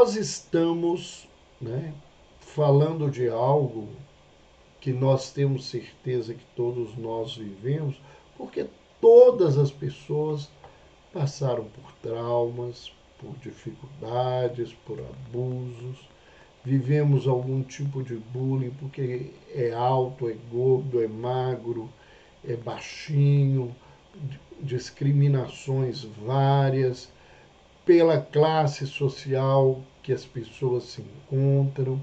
nós estamos, né, falando de algo que nós temos certeza que todos nós vivemos, porque todas as pessoas passaram por traumas, por dificuldades, por abusos, vivemos algum tipo de bullying porque é alto, é gordo, é magro, é baixinho, discriminações várias, pela classe social que as pessoas se encontram.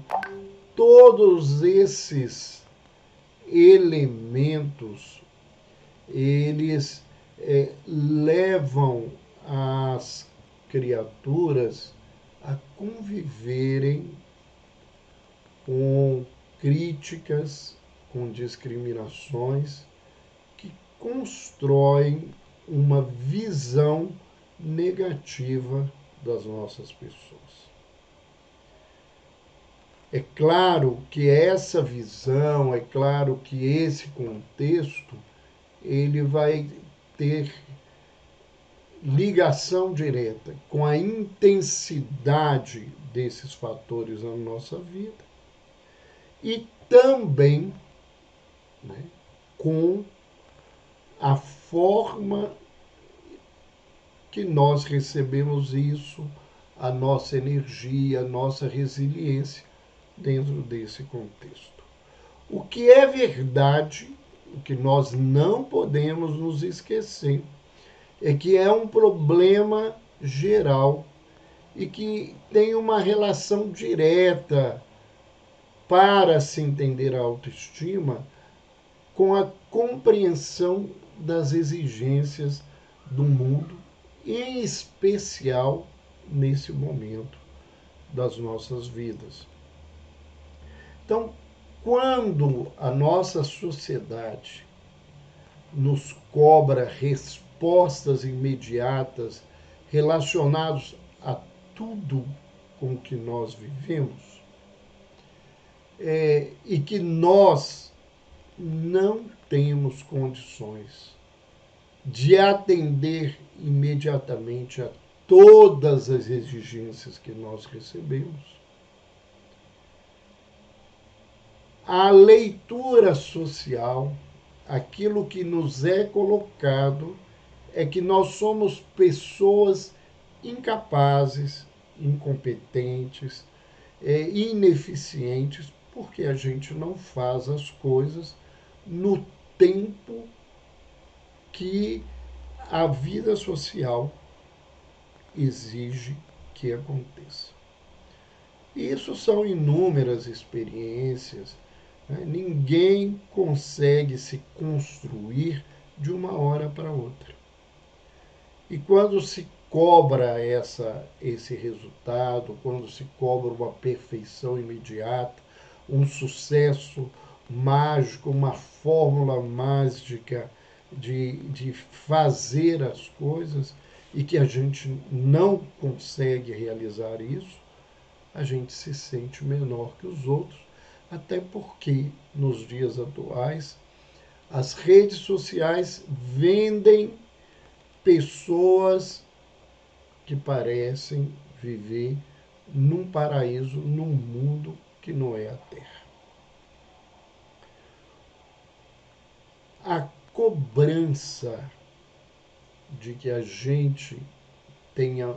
Todos esses elementos, eles levam as criaturas a conviverem com críticas, com discriminações, que constroem uma visão negativa das nossas pessoas. É claro que essa visão, é claro que esse contexto, ele vai ter ligação direta com a intensidade desses fatores na nossa vida e também, né, com a forma que nós recebemos isso, a nossa energia, a nossa resiliência dentro desse contexto. O que é verdade, o que nós não podemos nos esquecer, é que é um problema geral e que tem uma relação direta para se entender a autoestima com a compreensão das exigências do mundo, em especial nesse momento das nossas vidas. Então, quando a nossa sociedade nos cobra respostas imediatas relacionadas a tudo com que nós vivemos, e que nós não temos condições de atender imediatamente a todas as exigências que nós recebemos, a leitura social, aquilo que nos é colocado, é que nós somos pessoas incapazes, incompetentes, ineficientes, porque a gente não faz as coisas no tempo que a vida social exige que aconteça. E isso são inúmeras experiências. Né? Ninguém consegue se construir de uma hora para outra. E quando se cobra esse resultado, quando se cobra uma perfeição imediata, um sucesso mágico, uma fórmula mágica de fazer as coisas, e que a gente não consegue realizar isso, a gente se sente menor que os outros, até porque nos dias atuais as redes sociais vendem pessoas que parecem viver num paraíso, num mundo que não é a Terra. A cobrança de que a gente tenha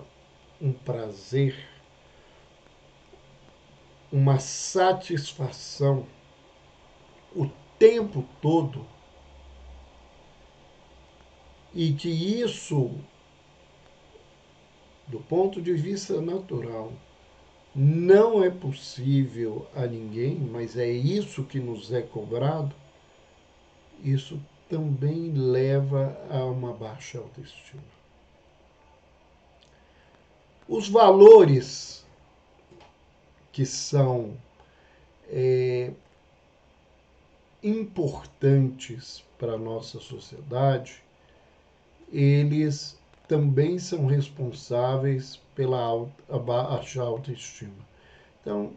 um prazer, uma satisfação o tempo todo, e que isso, do ponto de vista natural, não é possível a ninguém, mas é isso que nos é cobrado, isso também leva a uma baixa autoestima. Os valores que são importantes para a nossa sociedade, eles também são responsáveis pela baixa autoestima. Então,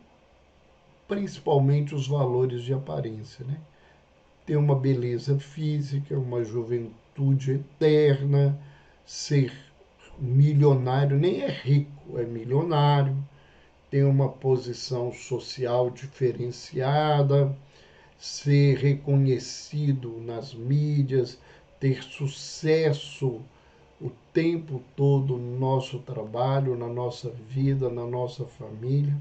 principalmente os valores de aparência, né? Ter uma beleza física, uma juventude eterna, ser milionário, nem é rico, é milionário, ter uma posição social diferenciada, ser reconhecido nas mídias, ter sucesso o tempo todo no nosso trabalho, na nossa vida, na nossa família.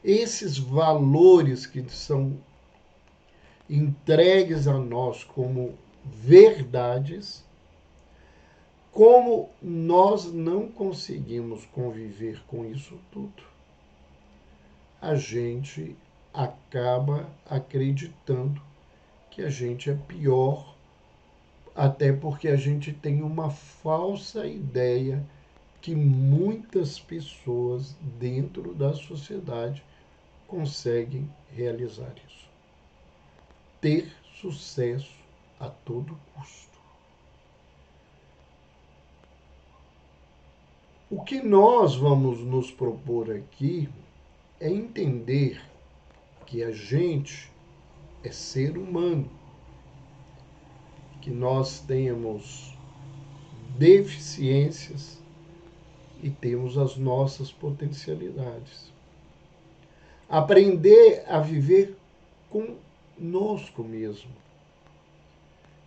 Esses valores que são entregues a nós como verdades, como nós não conseguimos conviver com isso tudo, a gente acaba acreditando que a gente é pior, até porque a gente tem uma falsa ideia que muitas pessoas dentro da sociedade conseguem realizar isso. Ter sucesso a todo custo. O que nós vamos nos propor aqui é entender que a gente é ser humano, que nós temos deficiências e temos as nossas potencialidades. Aprender a viver conosco mesmo.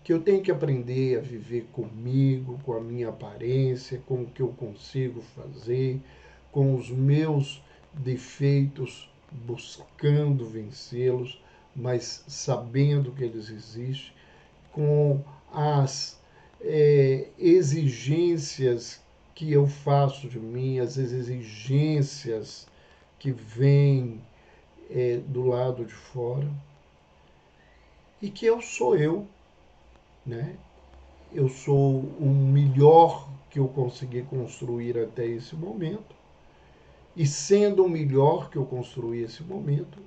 Que eu tenho que aprender a viver comigo, com a minha aparência, com o que eu consigo fazer, com os meus defeitos, buscando vencê-los, mas sabendo que eles existem, com as exigências que eu faço de mim, as exigências que vêm do lado de fora, e que eu sou eu, né? Eu sou o melhor que eu consegui construir até esse momento, e sendo o melhor que eu construí esse momento,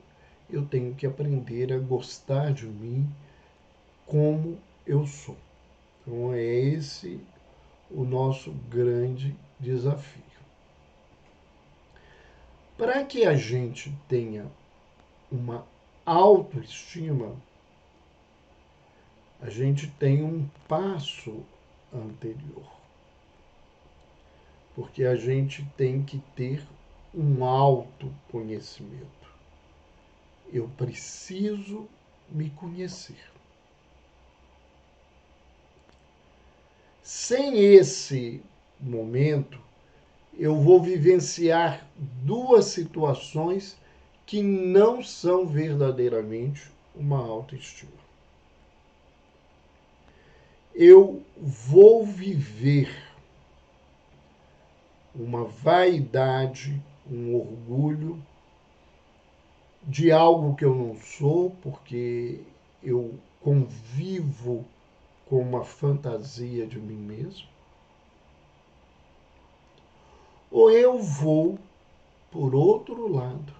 eu tenho que aprender a gostar de mim como eu sou. Então é esse o nosso grande desafio. Para que a gente tenha uma autoestima, a gente tem um passo anterior. Porque a gente tem que ter um autoconhecimento. Eu preciso me conhecer. Sem esse momento, eu vou vivenciar duas situações que não são verdadeiramente uma autoestima. Eu vou viver uma vaidade, um orgulho de algo que eu não sou, porque eu convivo com uma fantasia de mim mesmo. Ou eu vou, por outro lado,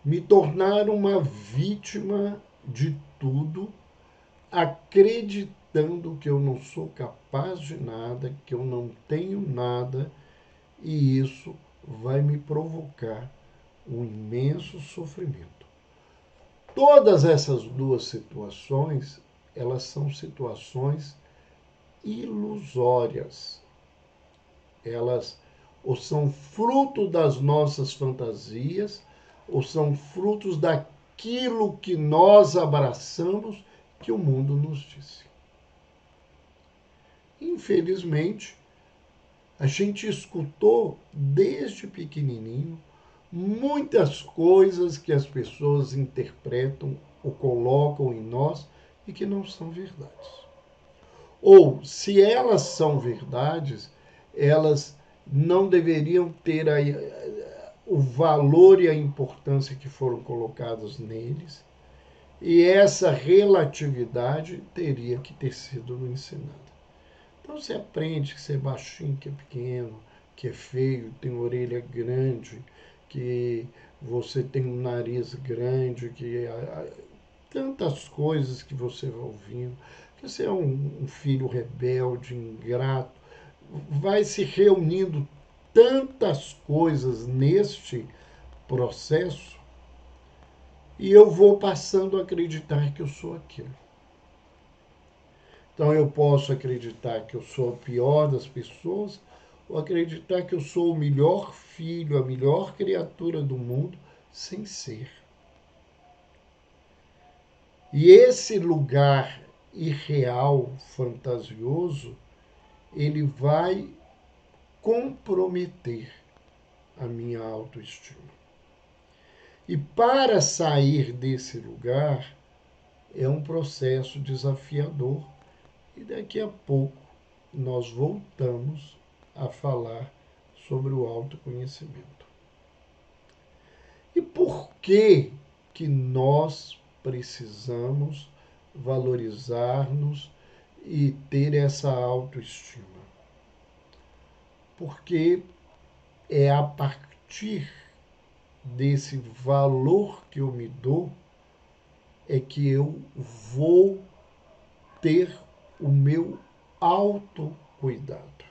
me tornar uma vítima de tudo, acreditando que eu não sou capaz de nada, que eu não tenho nada, e isso vai me provocar um imenso sofrimento. Todas essas duas situações, elas são situações ilusórias. Elas ou são fruto das nossas fantasias, ou são frutos daquilo que nós abraçamos que o mundo nos disse. Infelizmente, a gente escutou desde pequenininho muitas coisas que as pessoas interpretam ou colocam em nós e que não são verdades. Ou, se elas são verdades, elas não deveriam ter o valor e a importância que foram colocados neles, e essa relatividade teria que ter sido ensinada. Então você aprende que você é baixinho, que é pequeno, que é feio, tem orelha grande, que você tem um nariz grande, que tantas coisas que você vai ouvindo, que você é um filho rebelde, ingrato, vai se reunindo tantas coisas neste processo e eu vou passando a acreditar que eu sou aquilo. Então eu posso acreditar que eu sou a pior das pessoas, ou acreditar que eu sou o melhor filho, a melhor criatura do mundo, sem ser. E esse lugar irreal, fantasioso, ele vai comprometer a minha autoestima. E para sair desse lugar é um processo desafiador e daqui a pouco nós voltamos a falar sobre o autoconhecimento. E por que nós precisamos valorizar-nos e ter essa autoestima? Porque é a partir desse valor que eu me dou é que eu vou ter o meu autocuidado.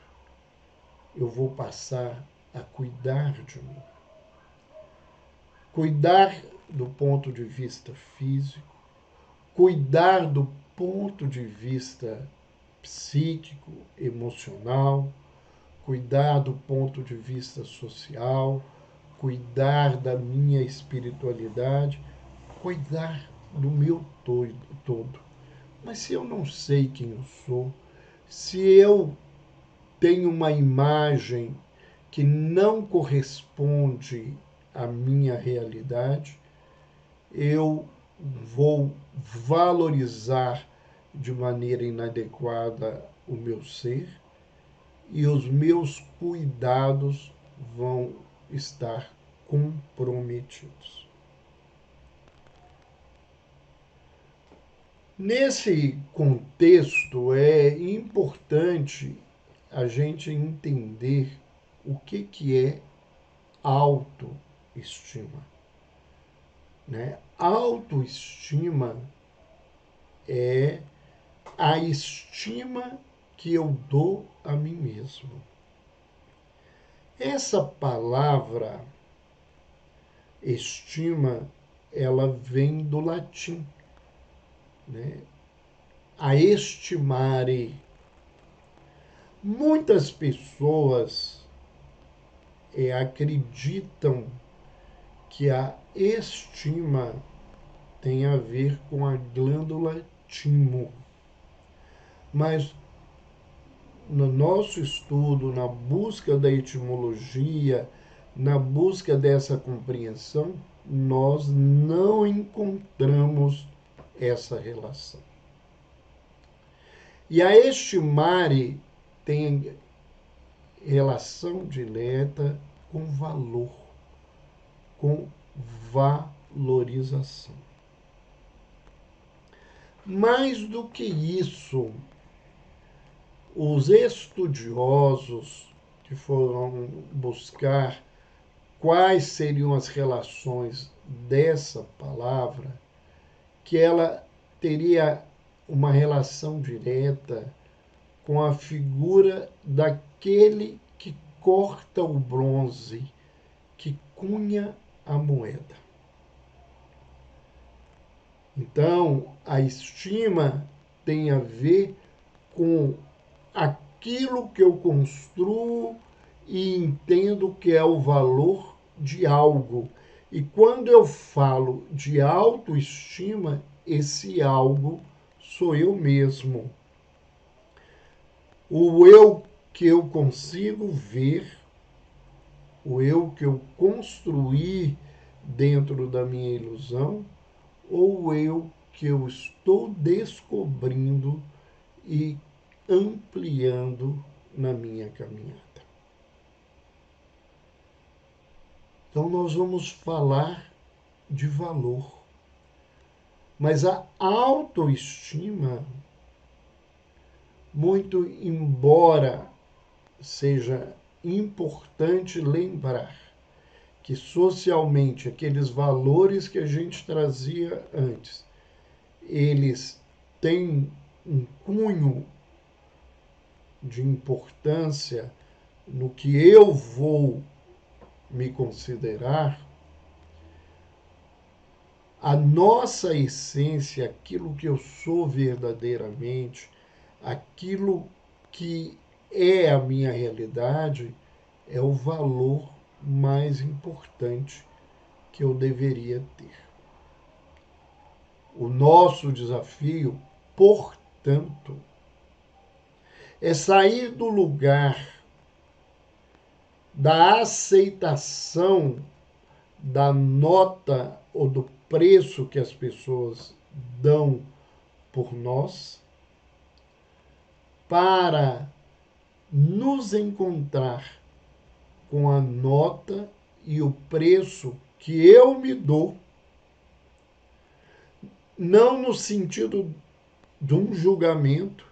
Eu vou passar a cuidar de mim. Cuidar do ponto de vista físico, cuidar do ponto de vista psíquico, emocional, cuidar do ponto de vista social, cuidar da minha espiritualidade, cuidar do meu todo. Mas se eu não sei quem eu sou, se eu tenho uma imagem que não corresponde à minha realidade, eu vou valorizar de maneira inadequada o meu ser e os meus cuidados vão estar comprometidos. Nesse contexto, é importante a gente entender o que é autoestima. Né? Autoestima é a estima que eu dou a mim mesmo. Essa palavra estima, ela vem do latim, né? A estimare. Muitas pessoas acreditam que a estima tem a ver com a glândula timo. Mas no nosso estudo, na busca da etimologia, na busca dessa compreensão, nós não encontramos essa relação. E a estimare tem relação direta com valor, com valorização. Mais do que isso, os estudiosos que foram buscar quais seriam as relações dessa palavra, que ela teria uma relação direta com a figura daquele que corta o bronze, que cunha a moeda. Então, a estima tem a ver com aquilo que eu construo e entendo que é o valor de algo. E quando eu falo de autoestima, esse algo sou eu mesmo. O eu que eu consigo ver, o eu que eu construí dentro da minha ilusão, ou o eu que eu estou descobrindo e ampliando na minha caminhada. Então, nós vamos falar de valor. Mas a autoestima, muito embora seja importante lembrar que socialmente aqueles valores que a gente trazia antes, eles têm um cunho de importância no que eu vou me considerar, a nossa essência, aquilo que eu sou verdadeiramente, aquilo que é a minha realidade, é o valor mais importante que eu deveria ter. O nosso desafio, portanto, é sair do lugar da aceitação da nota ou do preço que as pessoas dão por nós, para nos encontrar com a nota e o preço que eu me dou, não no sentido de um julgamento,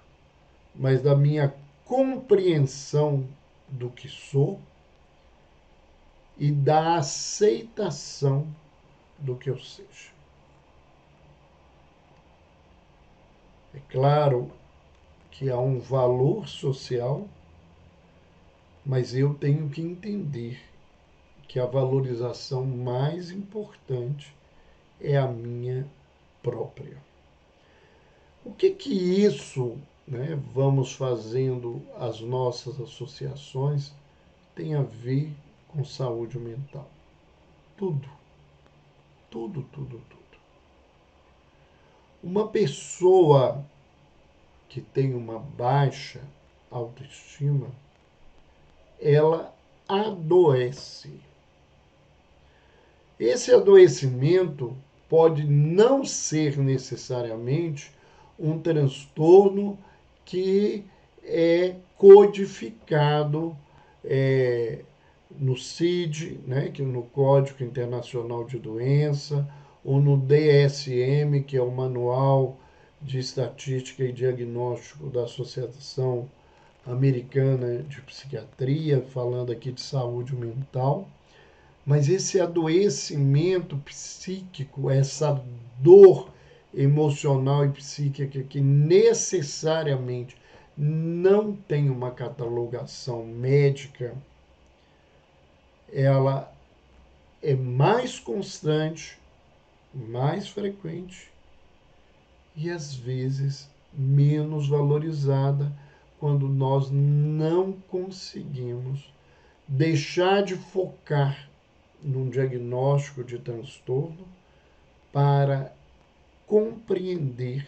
mas da minha compreensão do que sou e da aceitação do que eu seja. É claro que há um valor social, mas eu tenho que entender que a valorização mais importante é a minha própria. O que isso, né, vamos fazendo as nossas associações, tem a ver com saúde mental? Tudo, tudo, tudo, tudo. Uma pessoa que tem uma baixa autoestima, ela adoece. Esse adoecimento pode não ser necessariamente um transtorno que é codificado no CID, né, que é no Código Internacional de Doença, ou no DSM, que é o Manual de Estatística e Diagnóstico da Associação Americana de Psiquiatria, falando aqui de saúde mental. Mas esse adoecimento psíquico, essa dor emocional e psíquica que necessariamente não tem uma catalogação médica, ela é mais constante, mais frequente e às vezes menos valorizada quando nós não conseguimos deixar de focar num diagnóstico de transtorno para compreender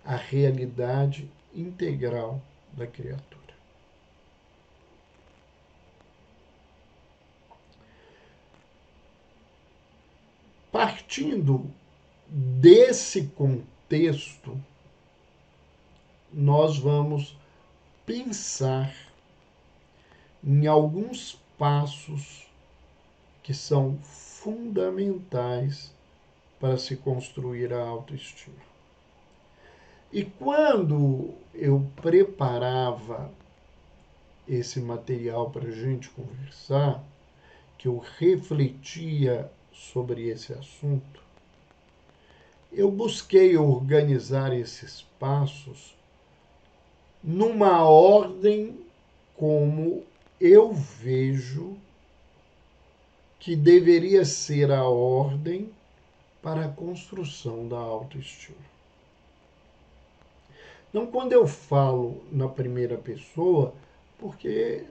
a realidade integral da criatura. Partindo desse contexto, nós vamos pensar em alguns passos que são fundamentais para se construir a autoestima. E quando eu preparava esse material para a gente conversar, que eu refletia sobre esse assunto, eu busquei organizar esses passos numa ordem como eu vejo que deveria ser a ordem para a construção da autoestima. Então, quando eu falo na primeira pessoa, porque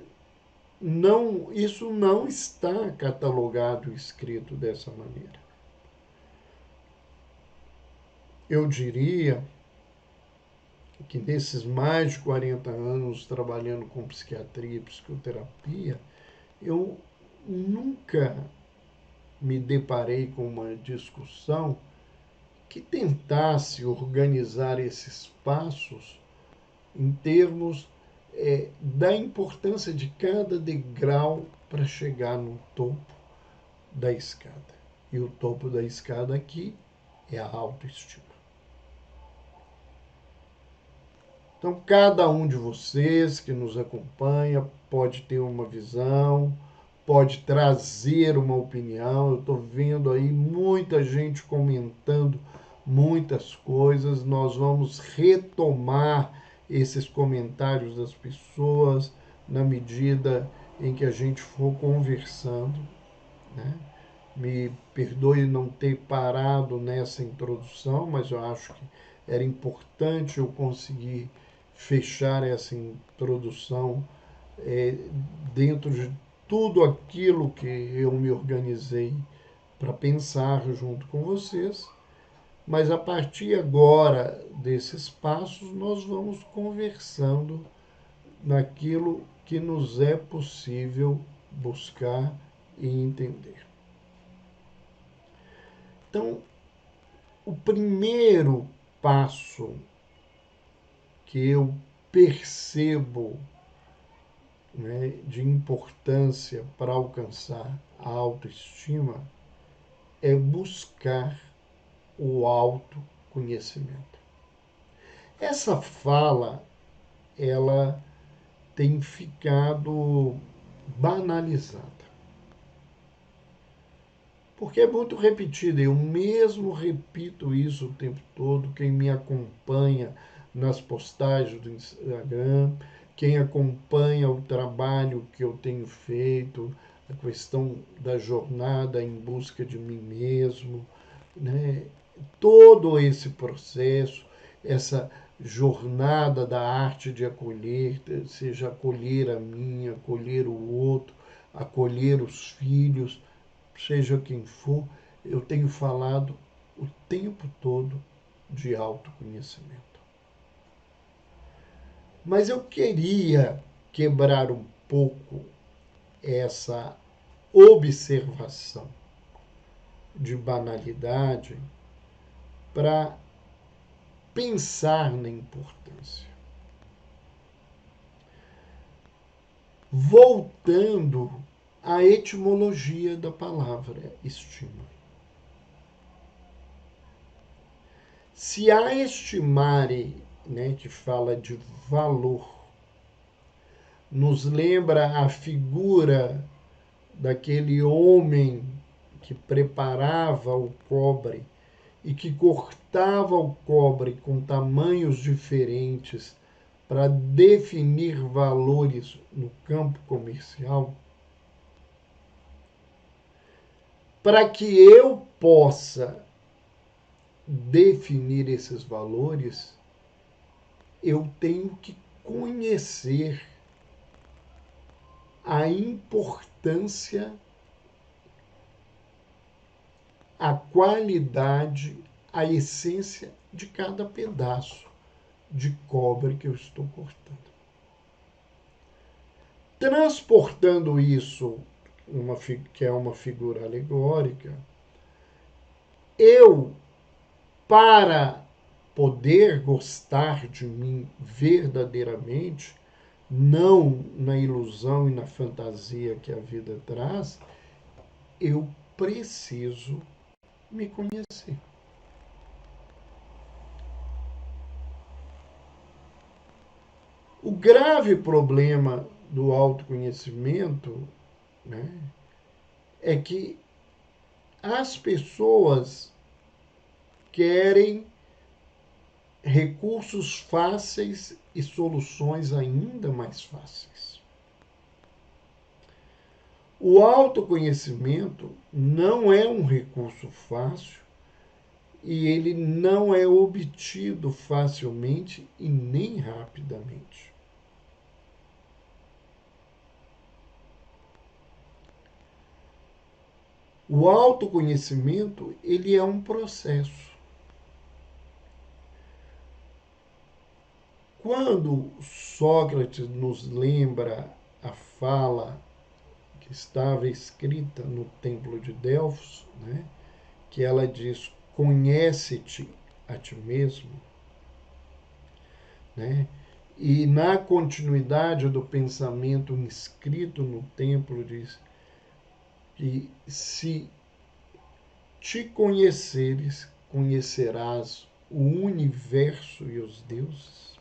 isso não está catalogado e escrito dessa maneira. Eu diria que nesses mais de 40 anos trabalhando com psiquiatria e psicoterapia, eu nunca me deparei com uma discussão que tentasse organizar esses passos em termos da importância de cada degrau para chegar no topo da escada. E o topo da escada aqui é a autoestima. Então, cada um de vocês que nos acompanha pode ter uma visão, pode trazer uma opinião. Eu estou vendo aí muita gente comentando muitas coisas. Nós vamos retomar esses comentários das pessoas na medida em que a gente for conversando, né? Me perdoe não ter parado nessa introdução, mas eu acho que era importante eu conseguir fechar essa introdução dentro de tudo aquilo que eu me organizei para pensar junto com vocês, mas a partir agora desses passos nós vamos conversando naquilo que nos é possível buscar e entender. Então, o primeiro passo que eu percebo, né, de importância para alcançar a autoestima é buscar o autoconhecimento. Essa fala, ela tem ficado banalizada. Porque é muito repetida, eu mesmo repito isso o tempo todo, quem me acompanha nas postagens do Instagram, quem acompanha o trabalho que eu tenho feito, a questão da jornada em busca de mim mesmo, né? Todo esse processo, essa jornada da arte de acolher, seja acolher a mim, acolher o outro, acolher os filhos, seja quem for, eu tenho falado o tempo todo de autoconhecimento. Mas eu queria quebrar um pouco essa observação de banalidade para pensar na importância. Voltando à etimologia da palavra estima. Se a estimare, né, que fala de valor, nos lembra a figura daquele homem que preparava o cobre e que cortava o cobre com tamanhos diferentes para definir valores no campo comercial, para que eu possa definir esses valores, eu tenho que conhecer a importância, a qualidade, a essência de cada pedaço de cobre que eu estou cortando. Transportando isso, que é uma figura alegórica, eu, para poder gostar de mim verdadeiramente, não na ilusão e na fantasia que a vida traz, eu preciso me conhecer. O grave problema do autoconhecimento, né, é que as pessoas querem recursos fáceis e soluções ainda mais fáceis. O autoconhecimento não é um recurso fácil e ele não é obtido facilmente e nem rapidamente. O autoconhecimento, ele é um processo. Quando Sócrates nos lembra a fala que estava escrita no Templo de Delfos, né, que ela diz: conhece-te a ti mesmo, né? E na continuidade do pensamento inscrito no templo diz que se te conheceres, conhecerás o universo e os deuses.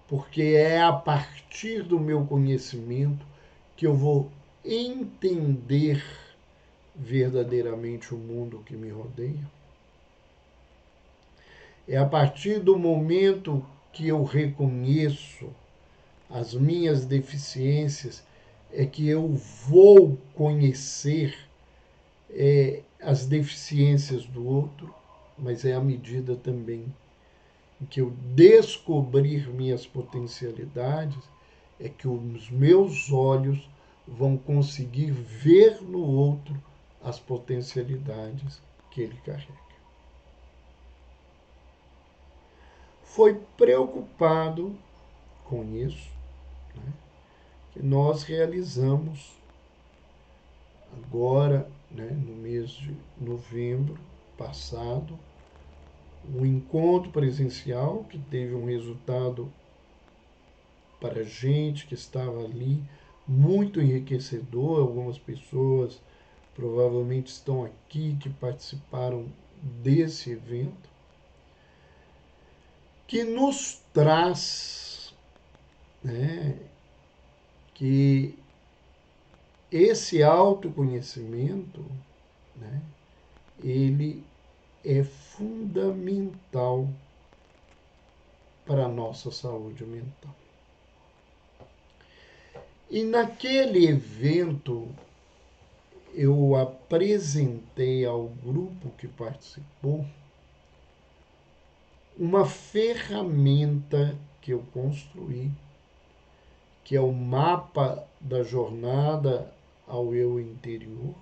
Porque é a partir do meu conhecimento que eu vou entender verdadeiramente o mundo que me rodeia. É a partir do momento que eu reconheço as minhas deficiências é que eu vou conhecer as deficiências do outro mas é à medida também em que eu descobrir minhas potencialidades, é que os meus olhos vão conseguir ver no outro as potencialidades que ele carrega. Foi preocupado com isso, né, que nós realizamos agora, né, no mês de novembro passado, um encontro presencial que teve um resultado para a gente que estava ali muito enriquecedor. Algumas pessoas provavelmente estão aqui que participaram desse evento, que nos traz, né, que esse autoconhecimento, né, ele é fundamental para a nossa saúde mental. E naquele evento eu apresentei ao grupo que participou uma ferramenta que eu construí, que é o mapa da jornada ao eu interior,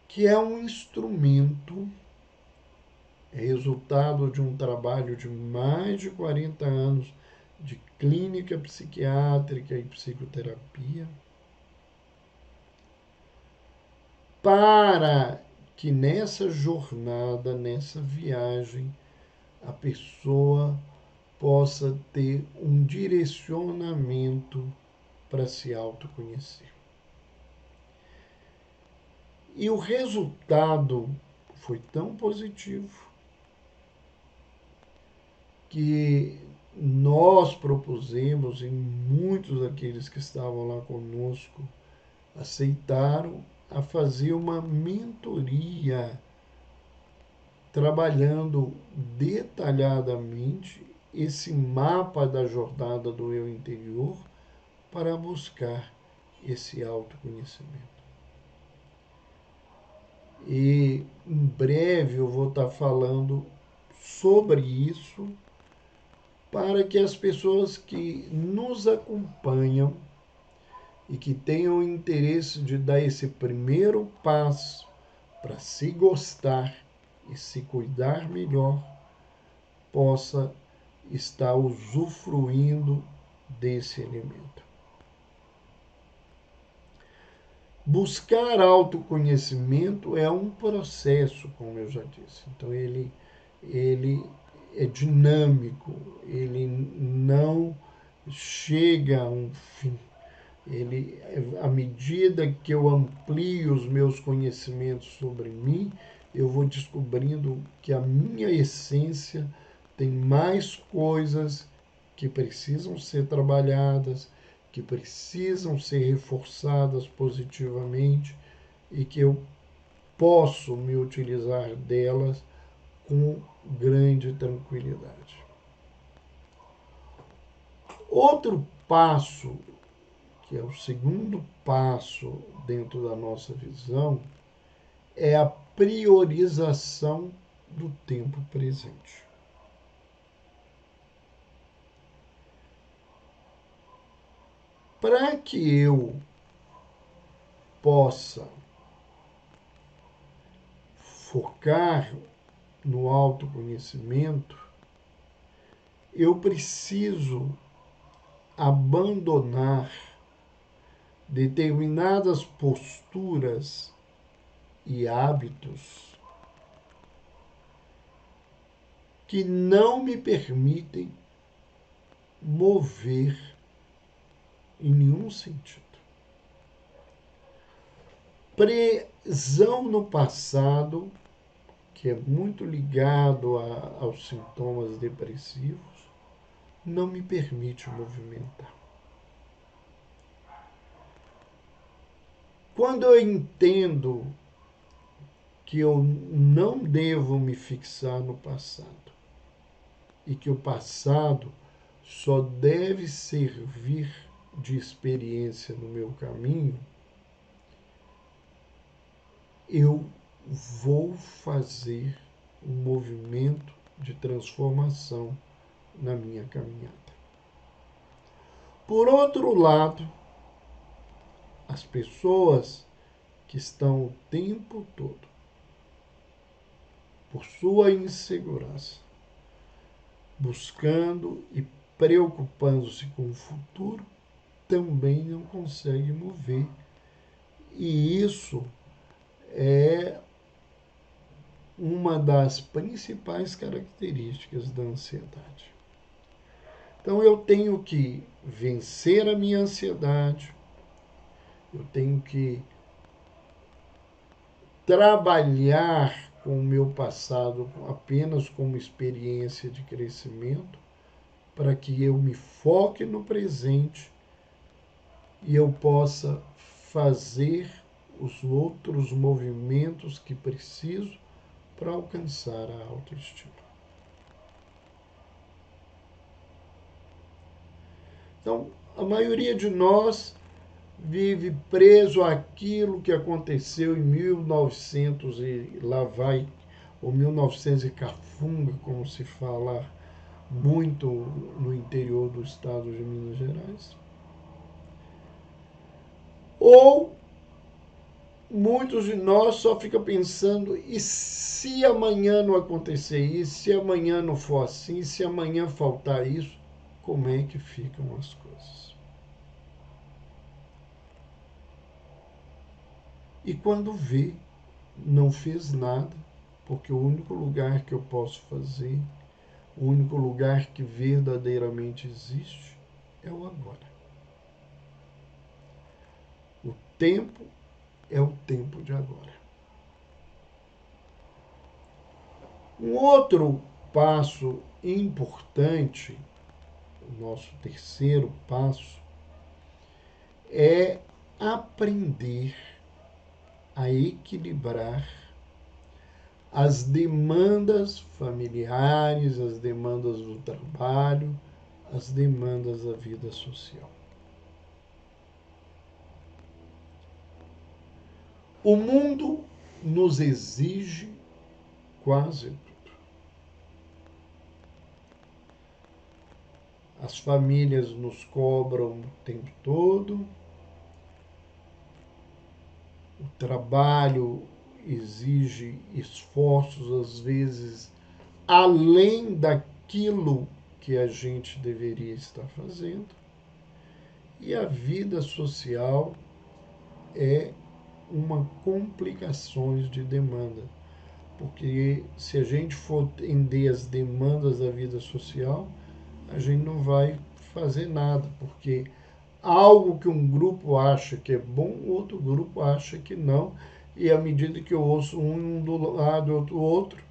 que é um instrumento, resultado de um trabalho de mais de 40 anos de clínica psiquiátrica e psicoterapia, para que nessa jornada, nessa viagem, a pessoa possa ter um direcionamento para se autoconhecer. E o resultado foi tão positivo que nós propusemos, e muitos daqueles que estavam lá conosco aceitaram, a fazer uma mentoria trabalhando detalhadamente esse mapa da jornada do eu interior para buscar esse autoconhecimento. E em breve eu vou estar falando sobre isso para que as pessoas que nos acompanham e que tenham interesse de dar esse primeiro passo para se gostar e se cuidar melhor, possa estar usufruindo desse elemento. Buscar autoconhecimento é um processo, como eu já disse. Então ele é dinâmico, ele não chega a um fim. Ele, à medida que eu amplio os meus conhecimentos sobre mim, eu vou descobrindo que a minha essência tem mais coisas que precisam ser trabalhadas, que precisam ser reforçadas positivamente e que eu posso me utilizar delas com grande tranquilidade. Outro passo, que é o segundo passo dentro da nossa visão, é a priorização do tempo presente. Para que eu possa focar no autoconhecimento, eu preciso abandonar determinadas posturas e hábitos que não me permitem mover em nenhum sentido. Prisão no passado, que é muito ligado aos sintomas depressivos, não me permite movimentar. Quando eu entendo que eu não devo me fixar no passado e que o passado só deve servir de experiência no meu caminho, eu vou fazer um movimento de transformação na minha caminhada. Por outro lado, as pessoas que estão o tempo todo, por sua insegurança, buscando e preocupando-se com o futuro, também não conseguem mover. E isso é uma das principais características da ansiedade. Então eu tenho que vencer a minha ansiedade, eu tenho que trabalhar com o meu passado apenas como experiência de crescimento, para que eu me foque no presente e eu possa fazer os outros movimentos que preciso para alcançar a autoestima. Então, a maioria de nós vive preso àquilo que aconteceu em 1900 e lá vai, ou 1900 e cafunga, como se fala muito no interior do estado de Minas Gerais. Ou muitos de nós só ficam pensando, e se amanhã não acontecer isso, se amanhã não for assim, se amanhã faltar isso, como é que ficam as coisas? E quando vê, não fez nada, porque o único lugar que eu posso fazer, o único lugar que verdadeiramente existe, é o agora. O tempo é o tempo de agora. Um outro passo importante, o nosso terceiro passo, é aprender a equilibrar as demandas familiares, as demandas do trabalho, as demandas da vida social. O mundo nos exige quase tudo. As famílias nos cobram o tempo todo, o trabalho exige esforços, às vezes, além daquilo que a gente deveria estar fazendo. E a vida social é uma complicações de demanda. Porque se a gente for atender as demandas da vida social, a gente não vai fazer nada, porque algo que um grupo acha que é bom, outro grupo acha que não, e à medida que eu ouço um do lado e outro do outro,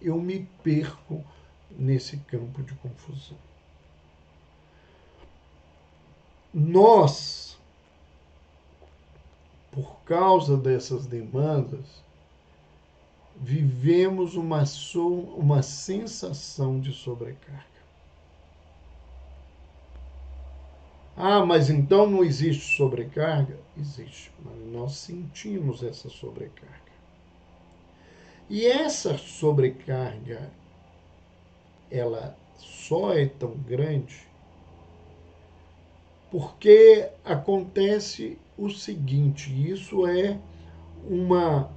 eu me perco nesse campo de confusão. Nós, por causa dessas demandas, vivemos uma sensação de sobrecarga. Ah, mas então não existe sobrecarga? Existe, mas nós sentimos essa sobrecarga. E essa sobrecarga, ela só é tão grande porque acontece o seguinte, isso é uma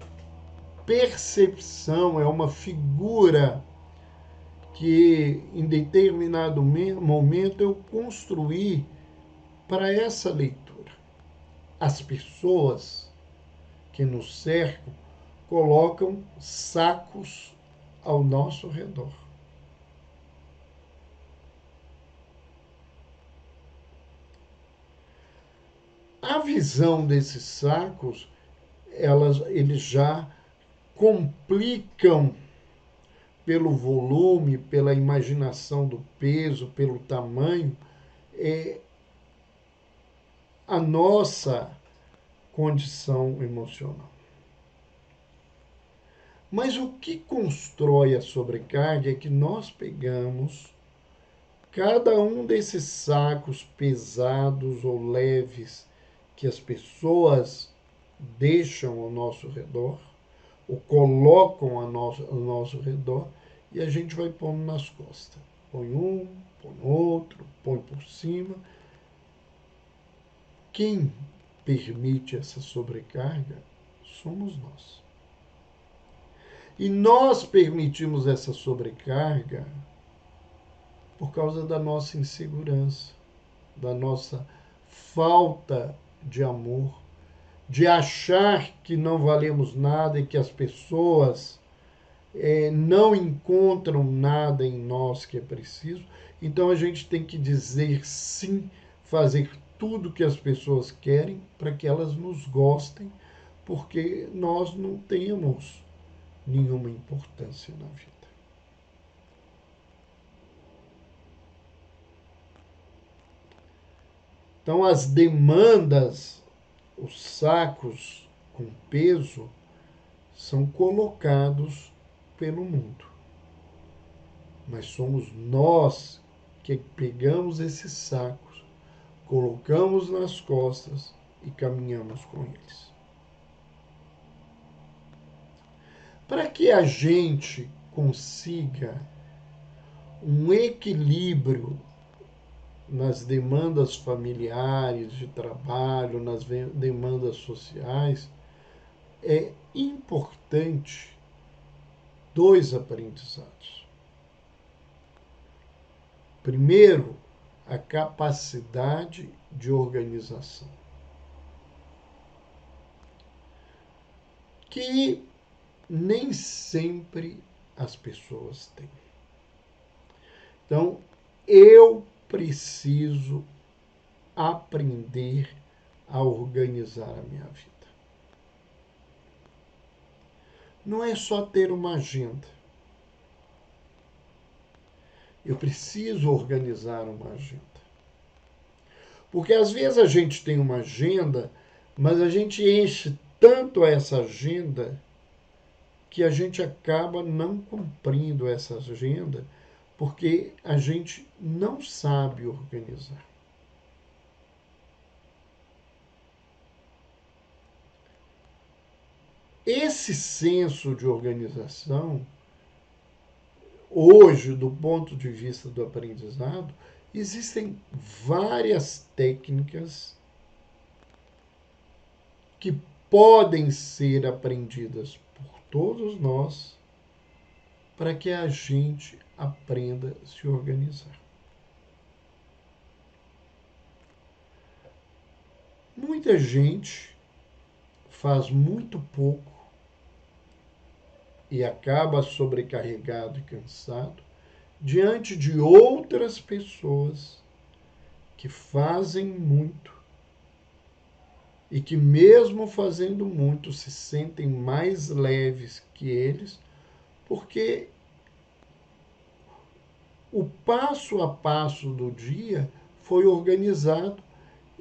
percepção, é uma figura que em determinado momento eu construí para essa leitura. As pessoas que nos cercam colocam sacos ao nosso redor. A visão desses sacos, eles já complicam pelo volume, pela imaginação do peso, pelo tamanho, a nossa condição emocional. Mas o que constrói a sobrecarga é que nós pegamos cada um desses sacos pesados ou leves que as pessoas deixam ao nosso redor, ou colocam ao nosso redor, e a gente vai pondo nas costas. Põe um, põe outro, põe por cima. Quem permite essa sobrecarga somos nós. E nós permitimos essa sobrecarga por causa da nossa insegurança, da nossa falta de amor, de achar que não valemos nada e que as pessoas não encontram nada em nós que é preciso. Então a gente tem que dizer sim, fazer tudo que as pessoas querem para que elas nos gostem, porque nós não temos nenhuma importância na vida. Então as demandas, os sacos com peso, são colocados pelo mundo. Mas somos nós que pegamos esses sacos, colocamos nas costas e caminhamos com eles. Para que a gente consiga um equilíbrio nas demandas familiares, de trabalho, nas demandas sociais, é importante dois aprendizados. Primeiro, a capacidade de organização, que nem sempre as pessoas têm. Então, eu preciso aprender a organizar a minha vida. Não é só ter uma agenda. Eu preciso organizar uma agenda. Porque às vezes a gente tem uma agenda, mas a gente enche tanto essa agenda que a gente acaba não cumprindo essa agenda porque a gente não sabe organizar. Esse senso de organização, hoje, do ponto de vista do aprendizado, existem várias técnicas que podem ser aprendidas por todos nós para que a gente aprenda a se organizar. Muita gente faz muito pouco e acaba sobrecarregado e cansado diante de outras pessoas que fazem muito e que, mesmo fazendo muito, se sentem mais leves que eles, porque o passo a passo do dia foi organizado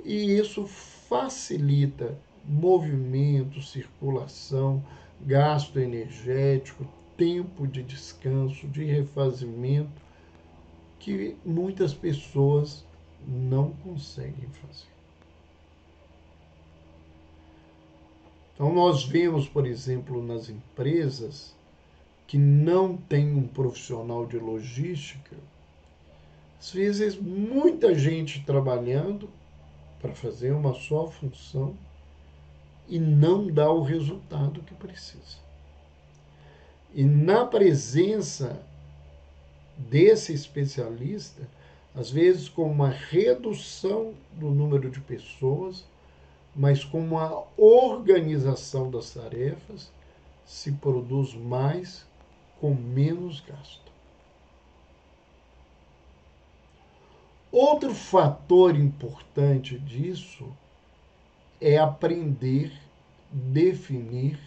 e isso facilita movimento, circulação, gasto energético, tempo de descanso, de refazimento, que muitas pessoas não conseguem fazer. Então, nós vemos, por exemplo, nas empresas que não tem um profissional de logística, às vezes muita gente trabalhando para fazer uma só função e não dá o resultado que precisa. E na presença desse especialista, às vezes com uma redução do número de pessoas, mas com uma organização das tarefas, se produz mais com menos gasto. Outro fator importante disso é aprender a definir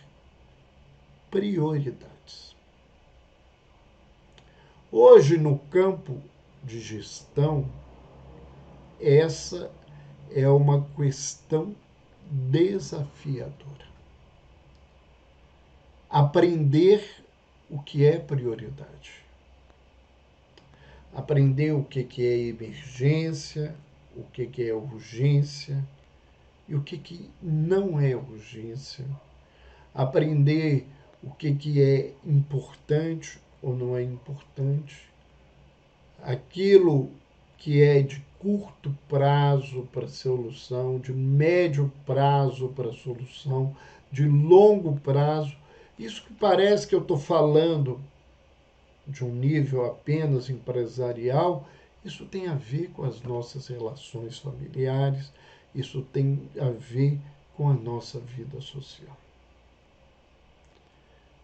prioridades. Hoje, no campo de gestão, essa é uma questão desafiadora. Aprender o que é prioridade. Aprender o que é emergência, o que é urgência, e o que não é urgência, aprender o que é importante ou não é importante, aquilo que é de curto prazo para solução, de médio prazo para solução, de longo prazo. Isso que parece que eu estou falando de um nível apenas empresarial, isso tem a ver com as nossas relações familiares, isso tem a ver com a nossa vida social.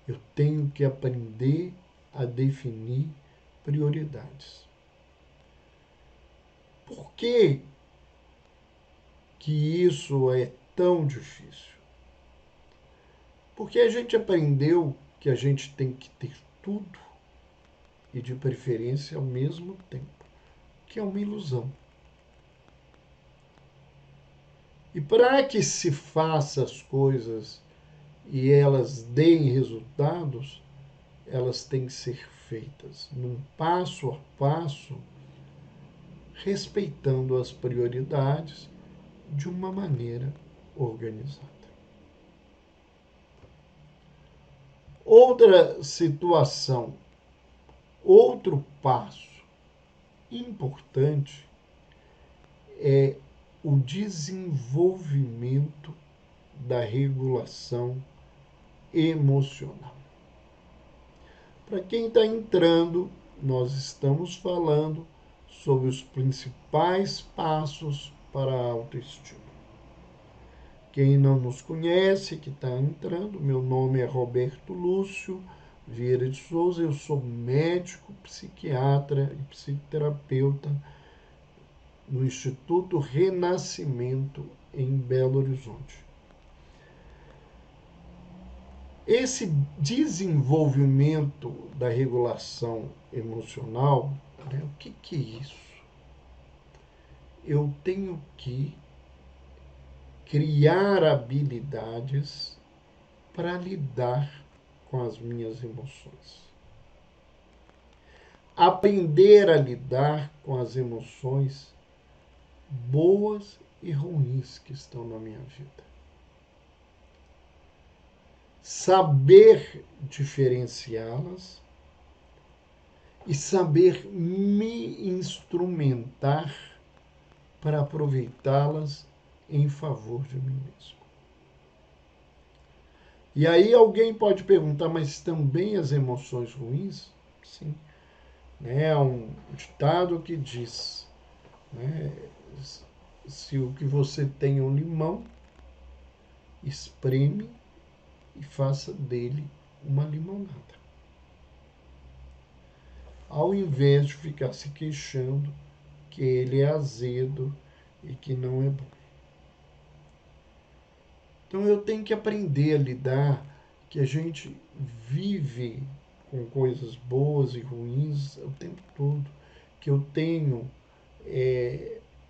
Eu tenho que aprender a definir prioridades. Por que isso é tão difícil? Porque a gente aprendeu que a gente tem que ter tudo e de preferência ao mesmo tempo, que é uma ilusão. E para que se faça as coisas e elas deem resultados, elas têm que ser feitas num passo a passo, respeitando as prioridades de uma maneira organizada. Outra situação, outro passo importante é o desenvolvimento da regulação emocional. Para quem está entrando, nós estamos falando sobre os principais passos para a autoestima. Quem não nos conhece, que está entrando, meu nome é Roberto Lúcio Vieira de Souza, eu sou médico, psiquiatra e psicoterapeuta no Instituto Renascimento, em Belo Horizonte. Esse desenvolvimento da regulação emocional, né, o que é isso? Eu tenho que criar habilidades para lidar com as minhas emoções. Aprender a lidar com as emoções boas e ruins que estão na minha vida. Saber diferenciá-las e saber me instrumentar para aproveitá-las em favor de mim mesmo. E aí alguém pode perguntar, mas também as emoções ruins? Sim. Há um ditado que diz, né, se o que você tem é um limão, espreme e faça dele uma limonada. Ao invés de ficar se queixando que ele é azedo e que não é bom. Então eu tenho que aprender a lidar, que a gente vive com coisas boas e ruins o tempo todo, que eu tenho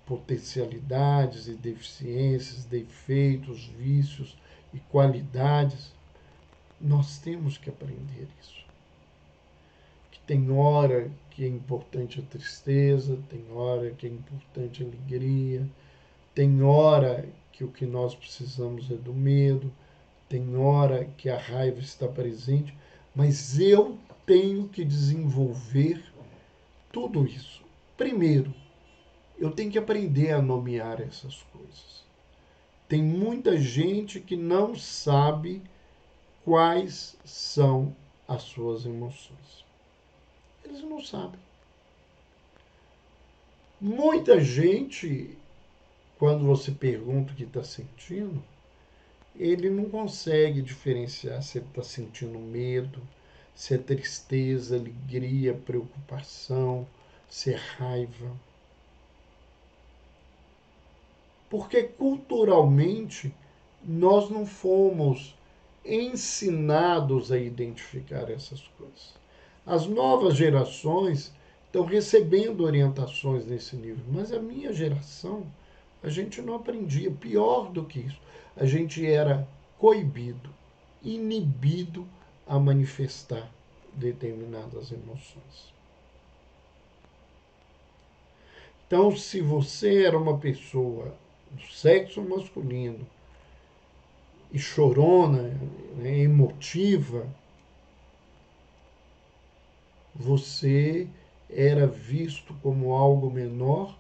potencialidades e deficiências, defeitos, vícios e qualidades. Nós temos que aprender isso. Que tem hora que é importante a tristeza, tem hora que é importante a alegria, tem hora que o que nós precisamos é do medo, tem hora que a raiva está presente, mas eu tenho que desenvolver tudo isso. Primeiro, eu tenho que aprender a nomear essas coisas. Tem muita gente que não sabe quais são as suas emoções. Eles não sabem. Muita gente, quando você pergunta o que está sentindo, ele não consegue diferenciar se ele está sentindo medo, se é tristeza, alegria, preocupação, se é raiva. Porque culturalmente nós não fomos ensinados a identificar essas coisas. As novas gerações estão recebendo orientações nesse nível, mas a minha geração, a gente não aprendia. Pior do que isso, a gente era coibido, inibido a manifestar determinadas emoções. Então, se você era uma pessoa do sexo masculino e chorona, né, emotiva, você era visto como algo menor,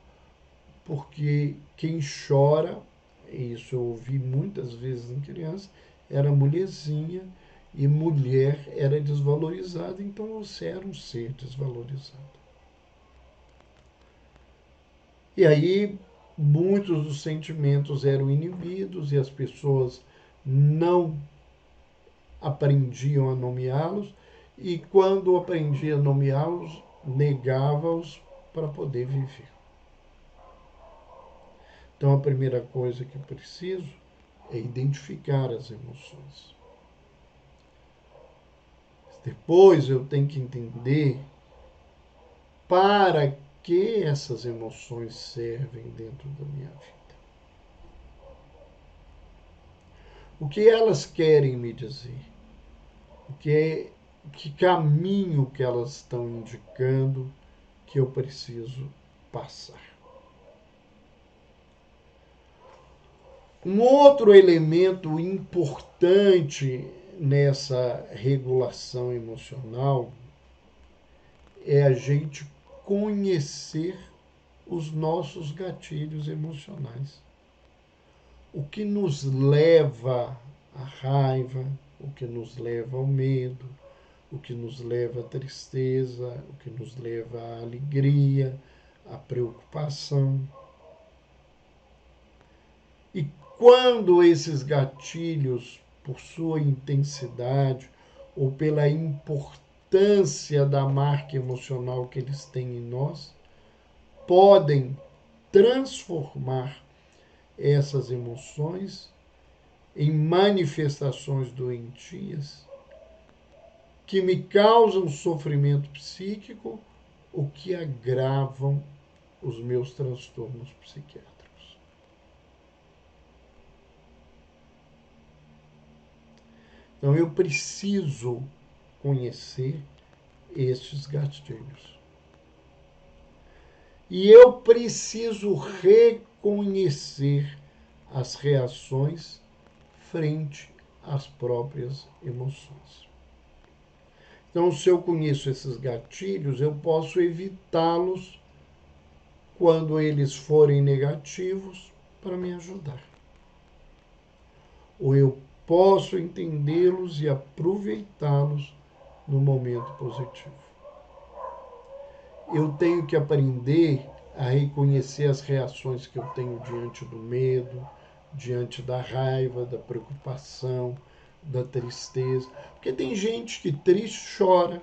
porque quem chora, isso eu ouvi muitas vezes em criança, era mulherzinha, e mulher era desvalorizada, então você era um ser desvalorizado. E aí muitos dos sentimentos eram inibidos e as pessoas não aprendiam a nomeá-los, e quando aprendia a nomeá-los, negava-os para poder viver. Então a primeira coisa que eu preciso é identificar as emoções. Depois eu tenho que entender para que essas emoções servem dentro da minha vida. O que elas querem me dizer? Que caminho que elas estão indicando que eu preciso passar? Um outro elemento importante nessa regulação emocional é a gente conhecer os nossos gatilhos emocionais. O que nos leva à raiva, o que nos leva ao medo, o que nos leva à tristeza, o que nos leva à alegria, à preocupação. E quando esses gatilhos, por sua intensidade ou pela importância da marca emocional que eles têm em nós, podem transformar essas emoções em manifestações doentias que me causam sofrimento psíquico ou que agravam os meus transtornos psiquiátricos. Então eu preciso conhecer estes gatilhos. E eu preciso reconhecer as reações frente às próprias emoções. Então, se eu conheço esses gatilhos, eu posso evitá-los quando eles forem negativos para me ajudar. Ou eu posso entendê-los e aproveitá-los no momento positivo. Eu tenho que aprender a reconhecer as reações que eu tenho diante do medo, diante da raiva, da preocupação, da tristeza. Porque tem gente que triste chora,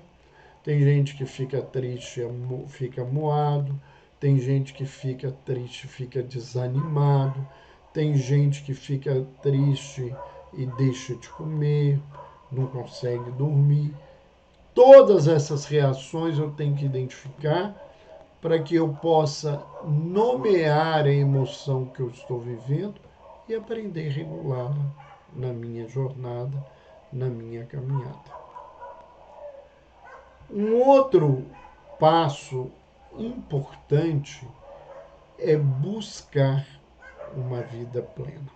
tem gente que fica triste, fica moado, tem gente que fica triste, fica desanimado, tem gente que fica triste e deixa de comer, não consegue dormir. Todas essas reações eu tenho que identificar para que eu possa nomear a emoção que eu estou vivendo e aprender a regulá-la na minha jornada, na minha caminhada. Um outro passo importante é buscar uma vida plena.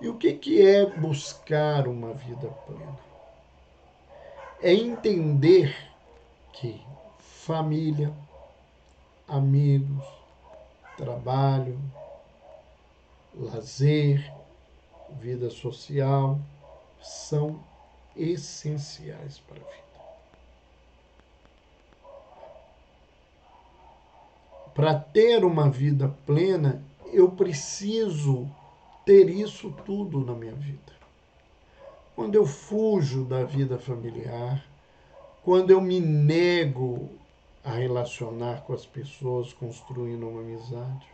E o que é buscar uma vida plena? É entender que família, amigos, trabalho, lazer, vida social são essenciais para a vida. Para ter uma vida plena, eu preciso ter isso tudo na minha vida. Quando eu fujo da vida familiar, quando eu me nego a relacionar com as pessoas, construindo uma amizade,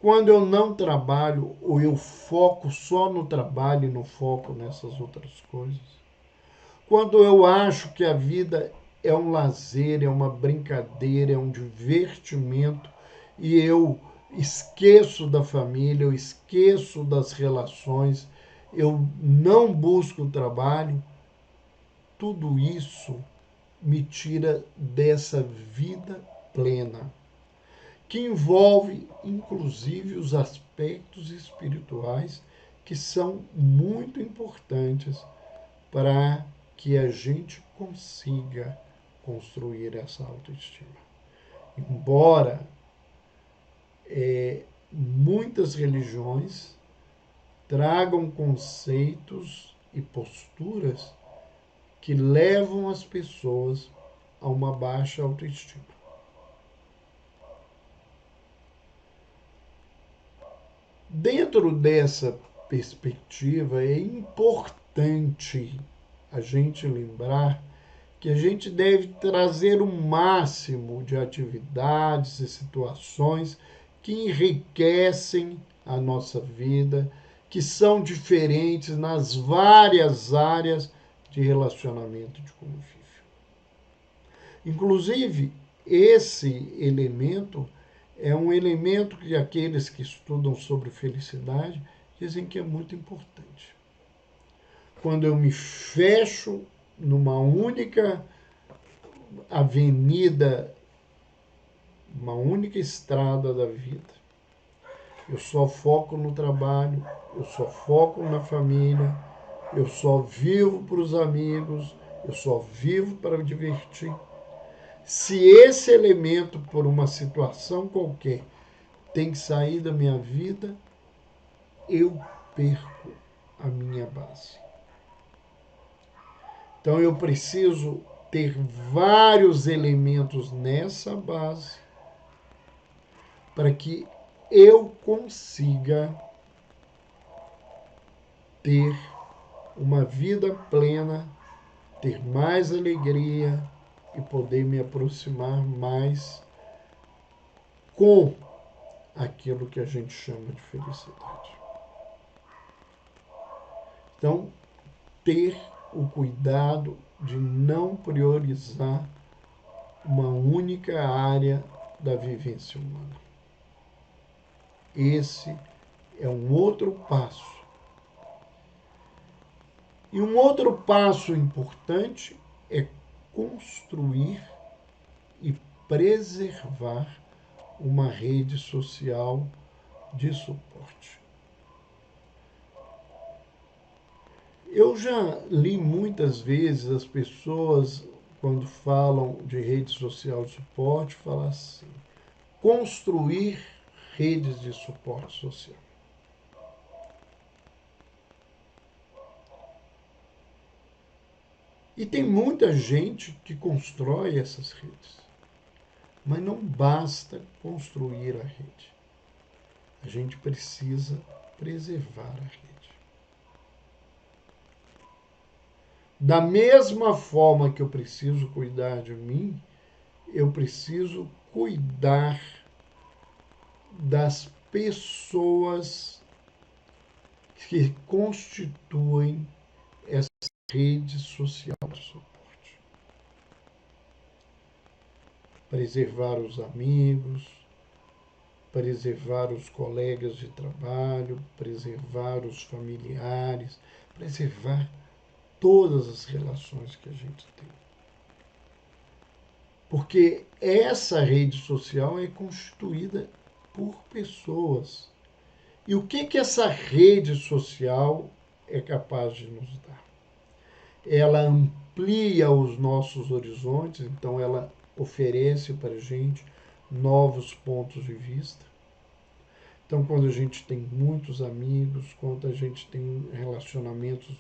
quando eu não trabalho ou eu foco só no trabalho e não foco nessas outras coisas, quando eu acho que a vida é um lazer, é uma brincadeira, é um divertimento e eu esqueço da família, eu esqueço das relações, eu não busco o trabalho, tudo isso me tira dessa vida plena. que envolve inclusive os aspectos espirituais que são muito importantes para que a gente consiga construir essa autoestima. Embora muitas religiões tragam conceitos e posturas que levam as pessoas a uma baixa autoestima. Dentro dessa perspectiva, é importante a gente lembrar que a gente deve trazer o máximo de atividades e situações que enriquecem a nossa vida, que são diferentes nas várias áreas de relacionamento de convívio. Inclusive, esse elemento é um elemento que aqueles que estudam sobre felicidade dizem que é muito importante. Quando eu me fecho numa única avenida, uma única estrada da vida, eu só foco no trabalho, eu só foco na família, eu só vivo para os amigos, eu só vivo para me divertir. Se esse elemento, por uma situação qualquer, tem que sair da minha vida, eu perco a minha base. Então eu preciso ter vários elementos nessa base para que eu consiga ter uma vida plena, ter mais alegria e poder me aproximar mais com aquilo que a gente chama de felicidade. Então, ter o cuidado de não priorizar uma única área da vivência humana. Esse é um outro passo. E um outro passo importante é construir e preservar uma rede social de suporte. Eu já li muitas vezes as pessoas, quando falam de rede social de suporte, falam assim: construir redes de suporte social. E tem muita gente que constrói essas redes. Mas não basta construir a rede. A gente precisa preservar a rede. Da mesma forma que eu preciso cuidar de mim, eu preciso cuidar das pessoas que constituem essa rede social de suporte. Preservar os amigos, preservar os colegas de trabalho, preservar os familiares, preservar todas as relações que a gente tem. Porque essa rede social é constituída por pessoas. E o que essa rede social é capaz de nos dar? Ela amplia os nossos horizontes, então ela oferece para a gente novos pontos de vista. Então, quando a gente tem muitos amigos, quando a gente tem relacionamentos,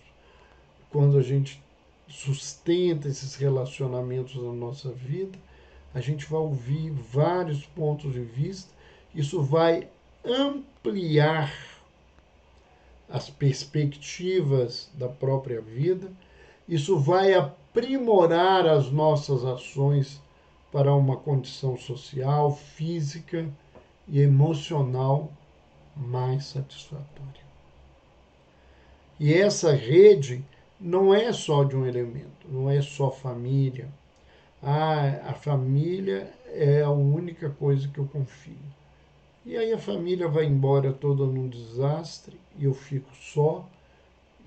quando a gente sustenta esses relacionamentos na nossa vida, a gente vai ouvir vários pontos de vista. Isso vai ampliar as perspectivas da própria vida. Isso vai aprimorar as nossas ações para uma condição social, física e emocional mais satisfatória. E essa rede não é só de um elemento, não é só família. A família é a única coisa que eu confio. E aí a família vai embora toda num desastre e eu fico só.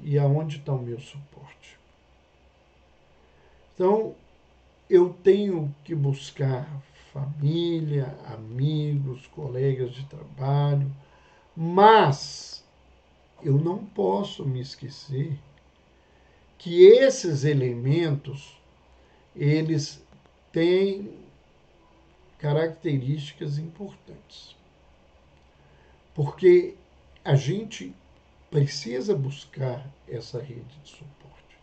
E aonde está o meu suporte? Então, eu tenho que buscar família, amigos, colegas de trabalho, mas eu não posso me esquecer que esses elementos, eles têm características importantes. Porque a gente precisa buscar essa rede de suporte,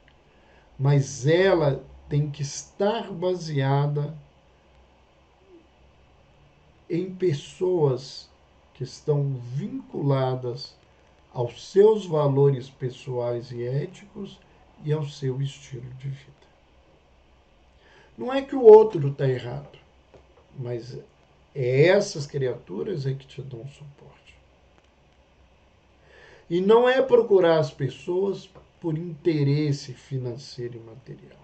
mas ela tem que estar baseada em pessoas que estão vinculadas aos seus valores pessoais e éticos e ao seu estilo de vida. Não é que o outro está errado, mas essas criaturas é que te dão suporte. E não é procurar as pessoas por interesse financeiro e material.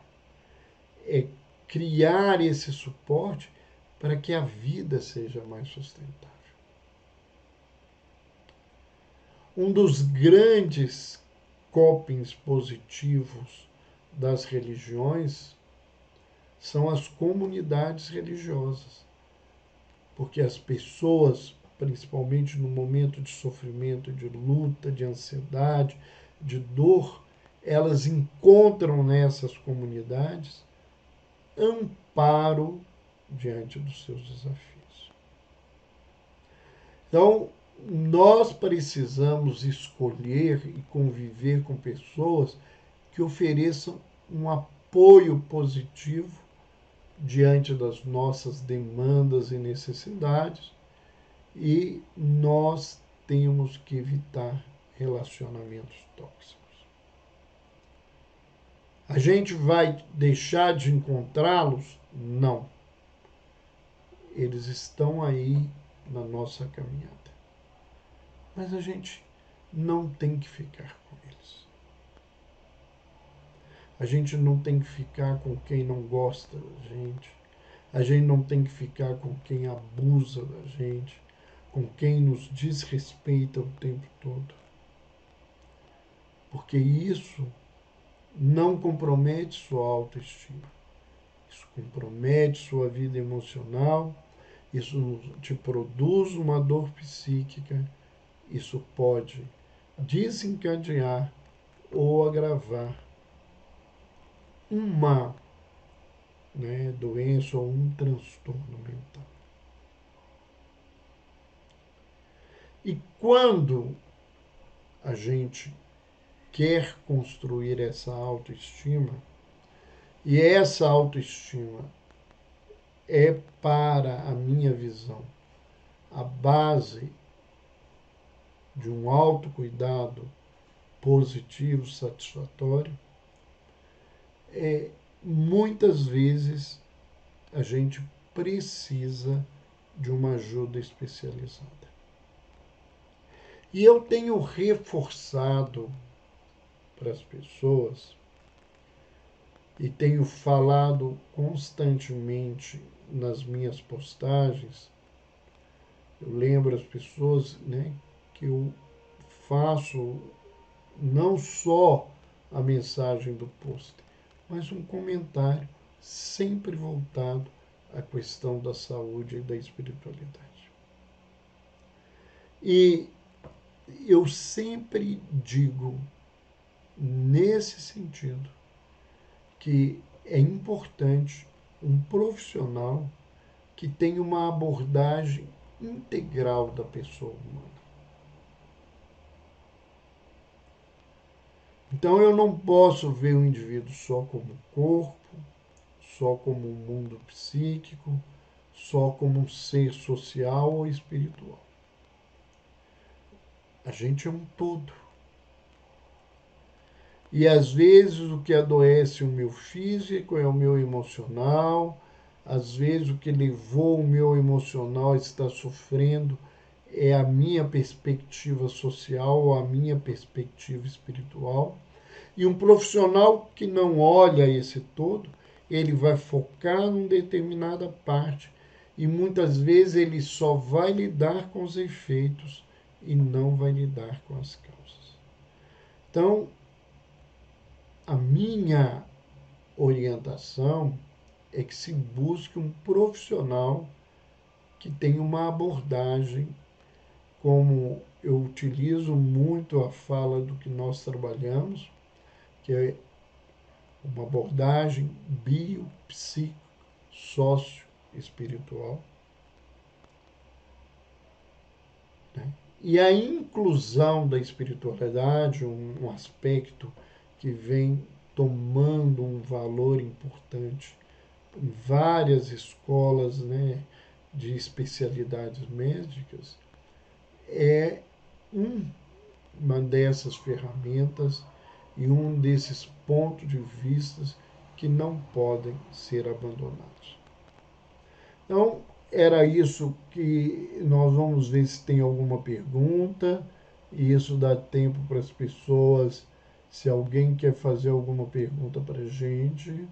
É criar esse suporte para que a vida seja mais sustentável. Um dos grandes copings positivos das religiões são as comunidades religiosas, porque as pessoas, principalmente no momento de sofrimento, de luta, de ansiedade, de dor, elas encontram nessas comunidades amparo diante dos seus desafios. Então, nós precisamos escolher e conviver com pessoas que ofereçam um apoio positivo diante das nossas demandas e necessidades, e nós temos que evitar relacionamentos tóxicos. A gente vai deixar de encontrá-los? Não. Eles estão aí na nossa caminhada. Mas a gente não tem que ficar com eles. A gente não tem que ficar com quem não gosta da gente. A gente não tem que ficar com quem abusa da gente, com quem nos desrespeita o tempo todo. Porque isso não compromete sua autoestima. Isso compromete sua vida emocional, isso te produz uma dor psíquica, isso pode desencadear ou agravar uma doença ou um transtorno mental. E quando a gente quer construir essa autoestima, e essa autoestima é, para a minha visão, a base de um autocuidado positivo, satisfatório, muitas vezes a gente precisa de uma ajuda especializada. E eu tenho reforçado para as pessoas e tenho falado constantemente nas minhas postagens. Eu lembro as pessoas, que eu faço não só a mensagem do post, mas um comentário sempre voltado à questão da saúde e da espiritualidade. E eu sempre digo, nesse sentido, que é importante um profissional que tenha uma abordagem integral da pessoa humana. Então eu não posso ver o indivíduo só como corpo, só como um mundo psíquico, só como um ser social ou espiritual. A gente é um todo. E às vezes o que adoece o meu físico é o meu emocional, às vezes o que levou o meu emocional a estar sofrendo é a minha perspectiva social ou a minha perspectiva espiritual. E um profissional que não olha esse todo, ele vai focar em determinada parte e muitas vezes ele só vai lidar com os efeitos e não vai lidar com as causas. Então, a minha orientação é que se busque um profissional que tem uma abordagem, como eu utilizo muito a fala do que nós trabalhamos, que é uma abordagem biopsicossócio-espiritual, né? E a inclusão da espiritualidade, um aspecto que vem tomando um valor importante em várias escolas, né, de especialidades médicas, é um, uma dessas ferramentas e um desses pontos de vista que não podem ser abandonados. Então, era isso que nós vamos ver se tem alguma pergunta, e isso dá tempo para as pessoas, se alguém quer fazer alguma pergunta para a gente.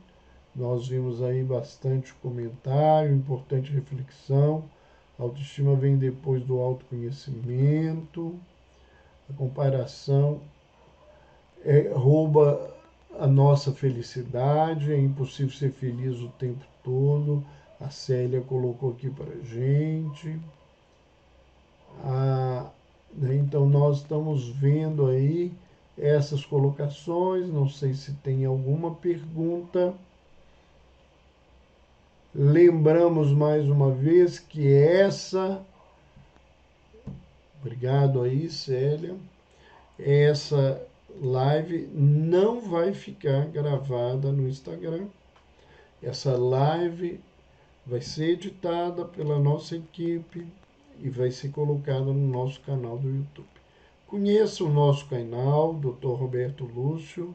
Nós vimos aí bastante comentário, importante reflexão. A autoestima vem depois do autoconhecimento. A comparação rouba a nossa felicidade, é impossível ser feliz o tempo todo. A Célia colocou aqui para a gente. Né, então, nós estamos vendo aí essas colocações. Não sei se tem alguma pergunta. Lembramos mais uma vez que obrigado aí, Célia, essa live não vai ficar gravada no Instagram. Essa live vai ser editada pela nossa equipe e vai ser colocada no nosso canal do YouTube. Conheça o nosso canal, Dr. Roberto Lúcio,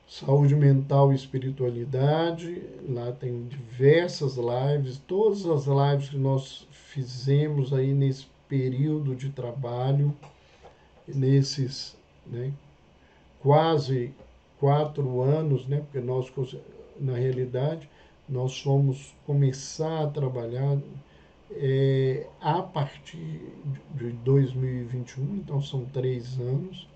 Saúde Mental e Espiritualidade. Lá tem diversas lives, todas as lives que nós fizemos aí nesse período de trabalho, nesses, né, quase 4 anos, né, porque nós, na realidade, nós fomos começar a trabalhar a partir de 2021, então são 3 anos,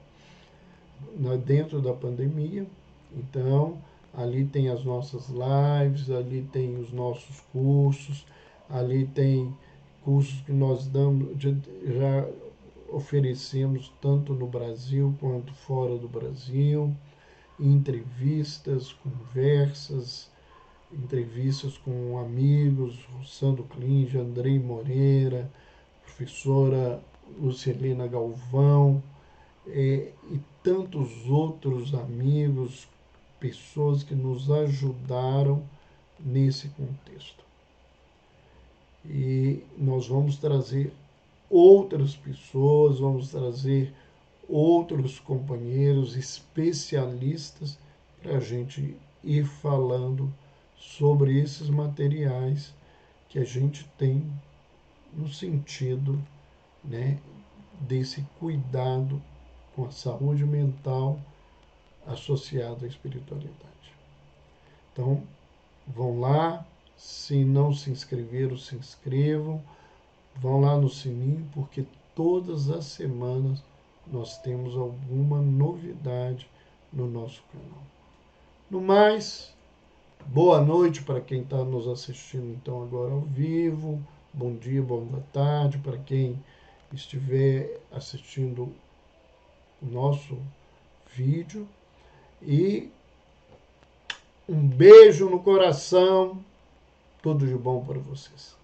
dentro da pandemia. Então, ali tem as nossas lives, ali tem os nossos cursos, ali tem cursos que nós damos, já oferecemos tanto no Brasil quanto fora do Brasil, entrevistas, conversas, entrevistas com amigos, Sandro Klinge, Andrei Moreira, professora Lucilena Galvão, e tantos outros amigos, pessoas que nos ajudaram nesse contexto. E nós vamos trazer outras pessoas, vamos trazer outros companheiros especialistas para a gente ir falando sobre esses materiais que a gente tem no sentido, né, desse cuidado com a saúde mental associado à espiritualidade. Então, vão lá, se não se inscreveram, se inscrevam, vão lá no sininho, porque todas as semanas nós temos alguma novidade no nosso canal. No mais, boa noite para quem está nos assistindo então agora ao vivo, bom dia, boa tarde para quem estiver assistindo o nosso vídeo, e um beijo no coração, tudo de bom para vocês.